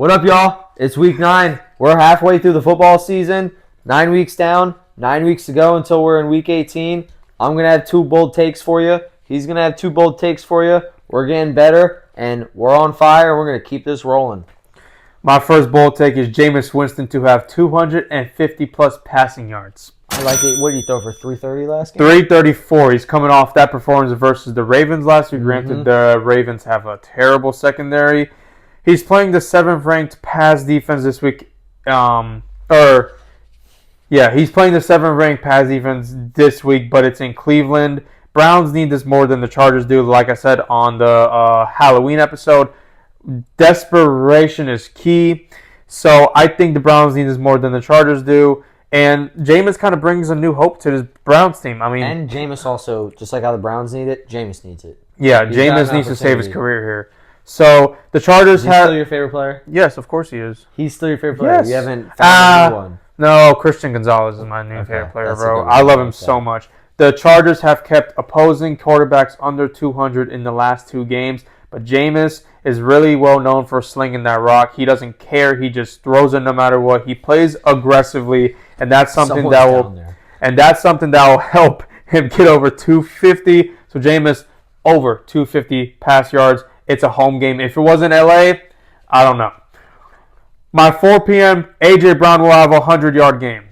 What up, y'all? It's week 9. We're halfway through the football season. 9 weeks down, 9 weeks to go until we're in week 18. I'm going to have 2 bold takes for you. He's going to have 2 bold takes for you. We're getting better, and we're on fire. We're going to keep this rolling. My first bold take is Jameis Winston to have 250-plus passing yards. I like it. What did he throw for 330 last game? 334. He's coming off that performance versus the Ravens last week. Granted, the Ravens have a terrible secondary. He's playing the 7th-ranked pass defense this week. He's playing the 7th-ranked pass defense this week, but it's in Cleveland. Browns need this more than the Chargers do, like I said on the Halloween episode. Desperation is key. So I think the Browns need this more than the Chargers do. And Jameis kind of brings a new hope to this Browns team. And Jameis also, just like how the Browns need it, Jameis needs it. Yeah, Jameis needs to save his career here. So the Chargers have... Is he still your favorite player? Yes, of course he is. He's still your favorite player? Yes. You haven't found a new one? No, Christian Gonzalez is my new favorite player, bro. I love him so much. The Chargers have kept opposing quarterbacks under 200 in the last 2 games, but Jameis is really well known for slinging that rock. He doesn't care. He just throws it no matter what. He plays aggressively, and that's something that will help him get over 250. So Jameis over 250 pass yards. It's a home game. If it wasn't LA, I don't know. My 4 p.m., A.J. Brown will have a 100-yard game.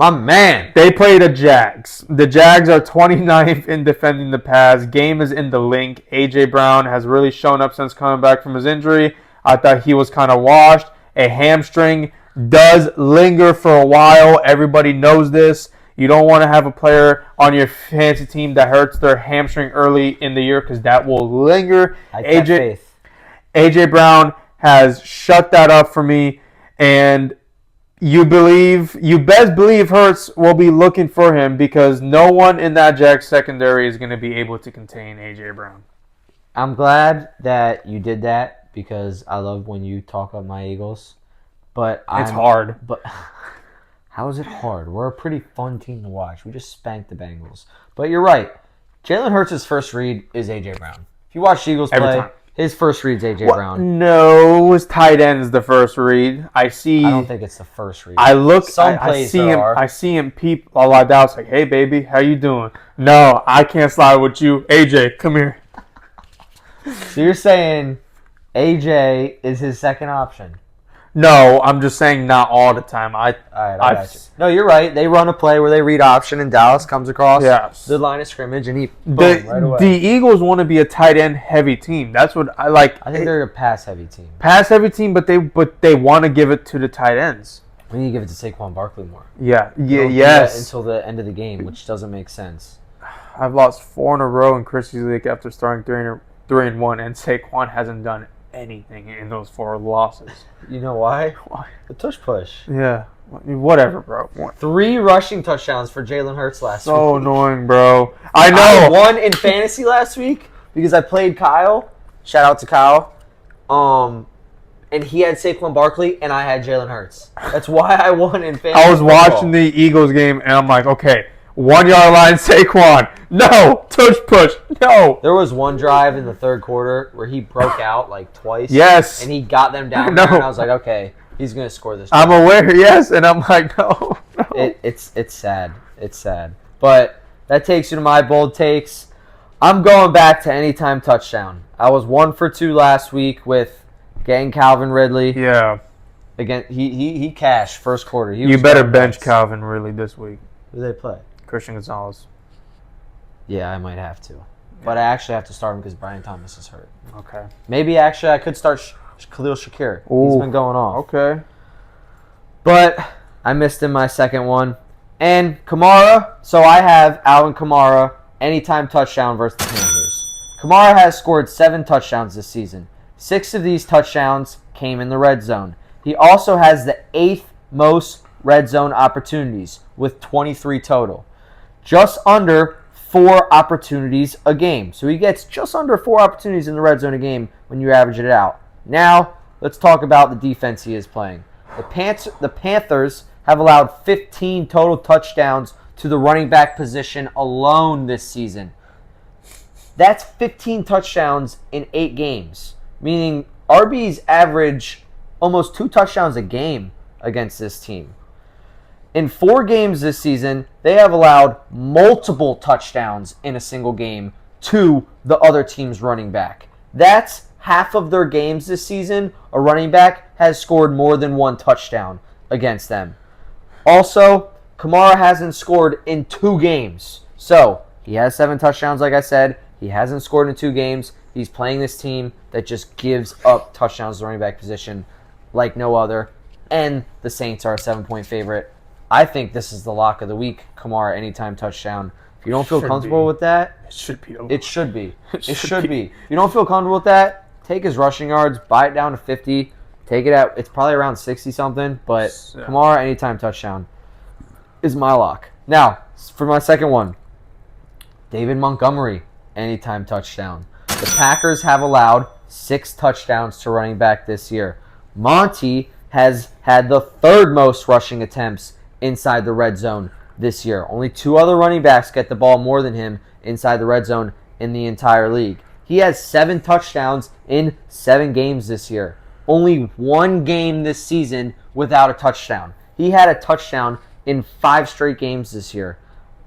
My man. They play the Jags. The Jags are 29th in defending the pass. Game is in the link. A.J. Brown has really shown up since coming back from his injury. I thought he was kind of washed. A hamstring does linger for a while. Everybody knows this. You don't want to have a player on your fantasy team that hurts their hamstring early in the year because that will linger. AJ Brown has shut that up for me, and you best believe Hurts will be looking for him because no one in that Jags secondary is going to be able to contain AJ Brown. I'm glad that you did that because I love when you talk about my Eagles, but it's hard. But how is it hard? We're a pretty fun team to watch. We just spanked the Bengals. But you're right. Jalen Hurts' first read is A.J. Brown. If you watch the Eagles play, his first read is A.J. Brown. No, his tight end is the first read. I don't think it's the first read. I see him peep a lot down. It's like, hey, baby, how you doing? No, I can't slide with you. A.J., come here. So you're saying A.J. is his second option? No, I'm just saying not all the time. I got you. No, you're right. They run a play where they read option and Dallas comes across the line of scrimmage and right away. The Eagles want to be a tight end heavy team. That's what I like. I think they're a pass heavy team. Pass heavy team, but they want to give it to the tight ends. We need to give it to Saquon Barkley more. Yes. Until the end of the game, which doesn't make sense. I've lost 4 in a row in Christie's League after starting 3-1, and Saquon hasn't done anything in those 4 losses. You know why? Why? The tush push. Yeah. Whatever, bro. 3 rushing touchdowns for Jalen Hurts last week. So annoying, bro. I know. I won in fantasy last week because I played Kyle. Shout out to Kyle. And he had Saquon Barkley and I had Jalen Hurts. That's why I won in fantasy. I was watching the Eagles game and I'm like, okay, 1-yard line Saquon. No. Tush push. No. There was one drive in the third quarter where he broke out like twice. Yes. And he got them down there and I was like, okay, he's going to score this drive. I'm aware, yes. And I'm like, no. It's sad. It's sad. But that takes you to my bold takes. I'm going back to anytime touchdown. I was 1 for 2 last week with getting Calvin Ridley. Yeah. Again, he cashed first quarter. You better bench Calvin Ridley this week. Who do they play? Christian Gonzalez. Yeah, I might have to. But I actually have to start him because Brian Thomas is hurt. Okay. Maybe actually I could start Khalil Shakir. Ooh. He's been going off. Okay. But I missed in my second one. And Kamara, so I have Alvin Kamara, anytime touchdown versus the Panthers. Kamara has scored 7 touchdowns this season. 6 of these touchdowns came in the red zone. He also has the 8th most red zone opportunities with 23 total. Just under 4 opportunities a game. So he gets just under 4 opportunities in the red zone a game when you average it out. Now, let's talk about the defense he is playing. The Panthers have allowed 15 total touchdowns to the running back position alone this season. That's 15 touchdowns in 8 games, meaning RBs average almost 2 touchdowns a game against this team. In 4 games this season, they have allowed multiple touchdowns in a single game to the other team's running back. That's half of their games this season. A running back has scored more than 1 touchdown against them. Also, Kamara hasn't scored in 2 games. So, he has 7 touchdowns, like I said. He hasn't scored in 2 games. He's playing this team that just gives up touchdowns to the running back position like no other. And the Saints are a 7-point favorite. I think this is the lock of the week. Kamara anytime touchdown. If you don't feel comfortable with that, It should be. it should be. It should be. If you don't feel comfortable with that, take his rushing yards, buy it down to 50. Take it out. It's probably around 60-something, but Kamara anytime touchdown is my lock. Now, for my second one, David Montgomery anytime touchdown. The Packers have allowed 6 touchdowns to running back this year. Monty has had the 3rd most rushing attempts inside the red zone this year. Only 2 other running backs get the ball more than him inside the red zone in the entire league. He has 7 touchdowns in 7 games this year. Only 1 game this season without a touchdown. He had a touchdown in 5 straight games this year.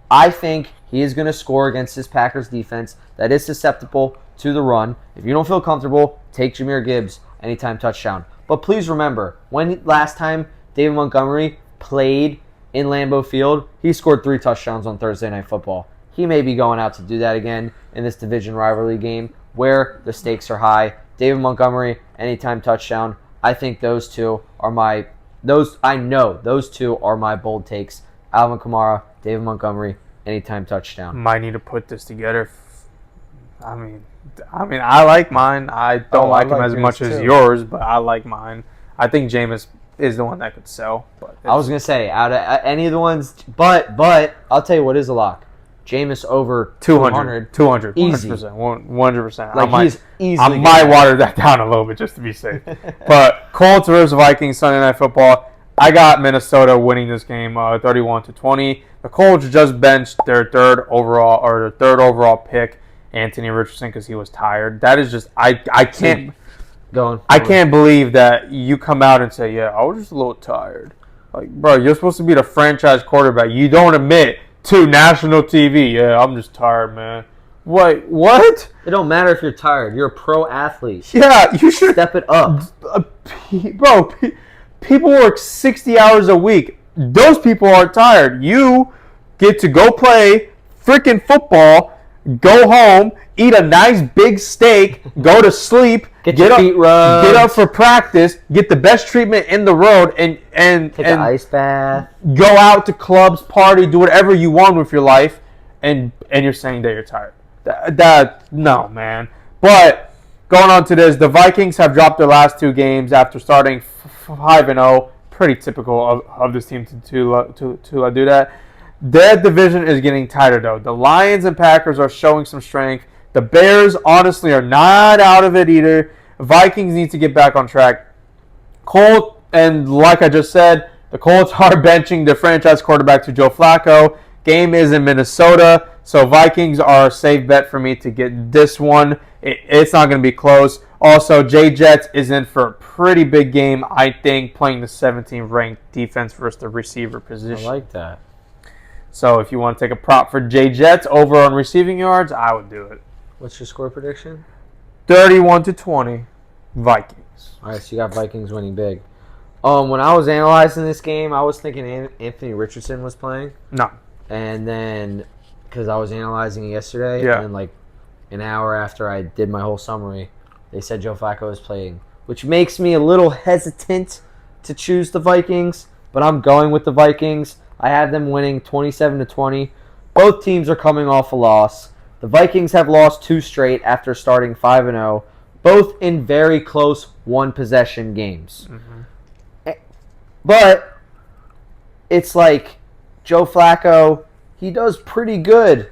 I think he is going to score against this Packers defense that is susceptible to the run. If you don't feel comfortable, take Jahmyr Gibbs anytime touchdown. But please remember, when last time David Montgomery played in Lambeau Field, he scored 3 touchdowns on Thursday Night Football. He may be going out to do that again in this division rivalry game where the stakes are high. David Montgomery, anytime touchdown. I think those two are my bold takes. Alvin Kamara, David Montgomery, anytime touchdown. Might need to put this together. I mean, I like mine. I don't like him as much as yours, but I like mine. I think Jameis is the one that could sell. But I was gonna say out of any of the ones, but I'll tell you what is a lock. Jameis over 200. 200. Easy. 100%. Like he's easily. I might water that down a little bit just to be safe. But Colts versus Vikings Sunday Night Football. I got Minnesota winning this game 31-20. The Colts just benched their third overall pick, Anthony Richardson, because he was tired. That is just I can't I can't believe that you come out and say, yeah, I was just a little tired. Like, bro, you're supposed to be the franchise quarterback. You don't admit to national TV, yeah, I'm just tired, man. Wait, what? It don't matter if you're tired. You're a pro athlete. Yeah, you should step it up. Bro, people work 60 hours a week. Those people are tired. You get to go play freaking football, go home, eat a nice big steak, go to sleep, get your feet rubbed, get up for practice, get the best treatment in the road, and take an ice bath, go out to clubs, party, do whatever you want with your life, and you're saying that you're tired. No, man. But going on to this, the Vikings have dropped their last 2 games after starting 5-0. Pretty typical of this team to do that. Their division is getting tighter, though. The Lions and Packers are showing some strength. The Bears, honestly, are not out of it either. Vikings need to get back on track. Colts, and like I just said, the Colts are benching their franchise quarterback to Joe Flacco. Game is in Minnesota, so Vikings are a safe bet for me to get this one. It's not going to be close. Also, Jay Jets is in for a pretty big game, I think, playing the 17th ranked defense versus the receiver position. I like that. So if you want to take a prop for Jay Jets over on receiving yards, I would do it. What's your score prediction? 31-20, Vikings. All right, so you got Vikings winning big. When I was analyzing this game, I was thinking Anthony Richardson was playing. No. And then, because I was analyzing it yesterday, yeah. and like an hour after I did my whole summary, they said Joe Flacco was playing, which makes me a little hesitant to choose the Vikings, but I'm going with the Vikings. I have them winning 27-20. Both teams are coming off a loss. The Vikings have lost 2 straight after starting 5-0, both in very close one-possession games. Mm-hmm. But it's like Joe Flacco, he does pretty good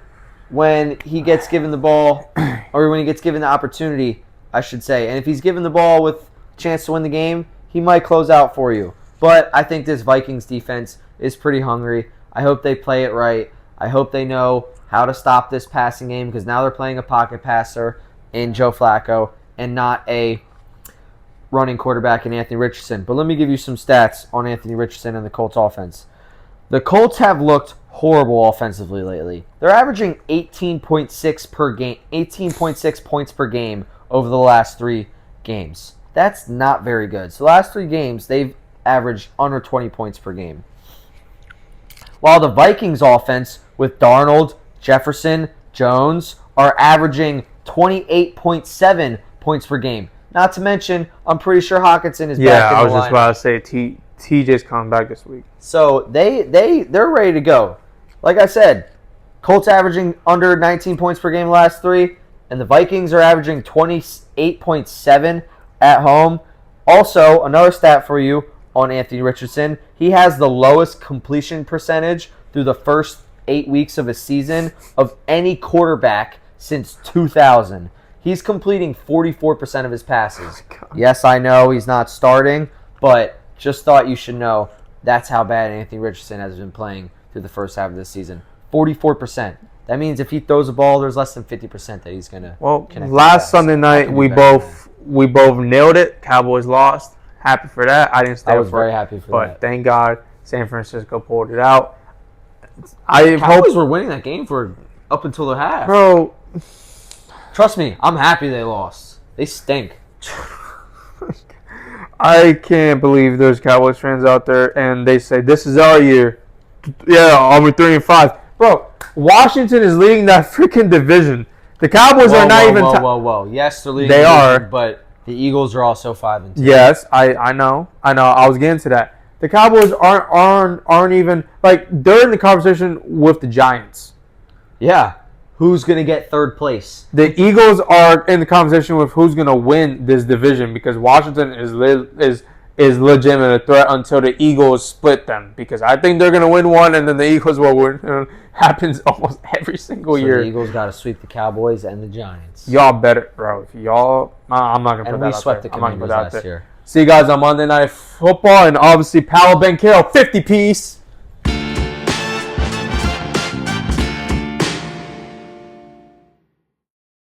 when he gets given the ball, or when he gets given the opportunity, I should say. And if he's given the ball with a chance to win the game, he might close out for you. But I think this Vikings defense is pretty hungry. I hope they play it right. I hope they know how to stop this passing game, because now they're playing a pocket passer in Joe Flacco and not a running quarterback in Anthony Richardson. But let me give you some stats on Anthony Richardson and the Colts offense. The Colts have looked horrible offensively lately. They're averaging 18.6 per game, 18.6 points per game over the last 3 games. That's not very good. So the last 3 games, they've averaged under 20 points per game. While the Vikings offense with Darnold, Jefferson, Jones are averaging 28.7 points per game. Not to mention, I'm pretty sure Hawkinson is back in the lineup. Yeah, I was just about to say TJ's coming back this week. So they're ready to go. Like I said, Colts averaging under 19 points per game the last 3, and the Vikings are averaging 28.7 at home. Also, another stat for you on Anthony Richardson. He has the lowest completion percentage through the first 8 weeks of a season of any quarterback since 2000. He's completing 44% of his passes. Yes, I know he's not starting, but just thought you should know that's how bad Anthony Richardson has been playing through the first half of this season. 44%. That means if he throws a ball, there's less than 50% that he's gonna. Well, last Sunday night we both nailed it. Cowboys lost. Happy for that. I didn't stay. I was very happy for that. But thank God San Francisco pulled it out. Cowboys were winning that game for up until the half. Bro, trust me, I'm happy they lost. They stink. I can't believe there's Cowboys fans out there and they say this is our year. Yeah, I'll be 3-5. Bro, Washington is leading that freaking division. The Cowboys are not even. Whoa. Yes, they're leading. They are, but the Eagles are also 5-2. Yes, I know. I was getting to that. The Cowboys aren't even like they're in the conversation with the Giants. Yeah, who's gonna get third place? The Eagles are in the conversation with who's gonna win this division because Washington is legitimate a threat until the Eagles split them because I think they're gonna win one and then the Eagles will win. It happens almost every single year. The Eagles got to sweep the Cowboys and the Giants. Y'all better, bro. If y'all, I'm not gonna put that out there. And we swept the Commanders last year. See you guys on Monday Night Football and obviously Powell Ben Carroll 50 piece.